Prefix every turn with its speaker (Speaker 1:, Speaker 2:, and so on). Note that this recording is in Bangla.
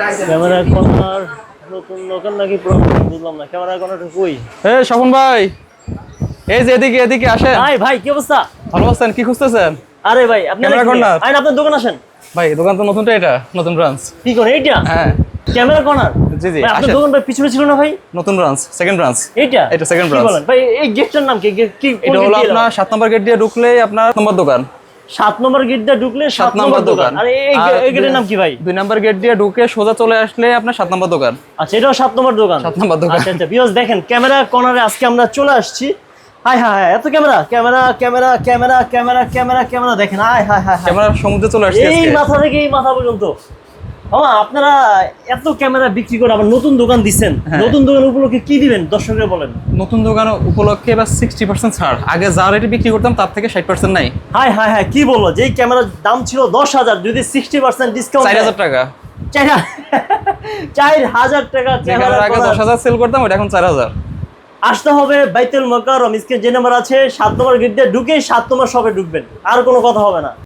Speaker 1: ক্যামেরা কর্নার নতুন দোকান নাকি পুরানো বুঝলাম না। ক্যামেরা কর্নারটা কই?
Speaker 2: স্বপন ভাই, এই যে এদিকে এদিকে আসেন।
Speaker 1: ভাই কি অবস্থা?
Speaker 2: ভালো আছেন? কি খুঁজতেছেন?
Speaker 1: আরে ভাই আপনি
Speaker 2: ক্যামেরা কর্নার।
Speaker 1: আপনার দোকান আসেন।
Speaker 2: ভাই দোকান তো নতুনটা, এটা নতুন ব্রাঞ্চ।
Speaker 1: কি করে এইটা?
Speaker 2: হ্যাঁ
Speaker 1: ক্যামেরা কর্নার।
Speaker 2: জি জি,
Speaker 1: আপনার
Speaker 2: আসেন।
Speaker 1: দোকান ভাই পিছনে ছিল না ভাই?
Speaker 2: নতুন ব্রাঞ্চ, সেকেন্ড ব্রাঞ্চ। এটা সেকেন্ড
Speaker 1: কি
Speaker 2: ব্রাঞ্চ।
Speaker 1: বলেন ভাই? এই গেটটার নাম কি? কি
Speaker 2: এটা হলো আপনার 7 নম্বর গেট দিয়ে ঢুকলেই আপনার নম্বর দোকান।
Speaker 1: 7 নম্বর গেট দিয়ে ঢুকলে 7 নম্বর দোকান। আর এই গেটের নাম কি ভাই?
Speaker 2: 2 নম্বর গেট দিয়ে ঢুকে সোজা চলে আসলে আপনার 7 নম্বর দোকান।
Speaker 1: আচ্ছা, এটাও 7 নম্বর দোকান।
Speaker 2: 7 নম্বর দোকান।
Speaker 1: আচ্ছা আচ্ছা ভিউয়ার্স দেখেন, ক্যামেরা কর্নারে আজকে আমরা চলে আসছি। হাই হাই হাই, এত camera camera camera camera camera camera camera দেখেন। হাই হাই হাই,
Speaker 2: ক্যামেরা সমুদ্রে চলে আসছে
Speaker 1: এই
Speaker 2: আজকে।
Speaker 1: মাথা থেকে এই মাথা পর্যন্ত। আপনারা এত ক্যামেরা বিক্রি করে আবার নতুন দোকান দিচ্ছেন। নতুন দোকান উপলক্ষে কি দিবেন দর্শকরা বলেন?
Speaker 2: নতুন দোকান উপলক্ষে বা 60% ছাড়। আগে যা রেটে বিক্রি করতাম তার থেকে 60% নাই।
Speaker 1: হাই হাই হাই, কি বলবো? যেই ক্যামেরার দাম ছিল 10,000, যদি 60% ডিসকাউন্ট
Speaker 2: 4000 টাকা।
Speaker 1: 4,000 টাকা ক্যামেরা।
Speaker 2: আগে 10,000 সেল করতাম, ওটা এখন 4000।
Speaker 1: আসতে হবে বাইতুল মোকাররম, স্ক্রিনে যে নাম্বার আছে 7 নম্বর গেট দিয়ে ঢুকে 7 নম্বর শপে ঢুকবেন, আর কোনো কথা হবে না।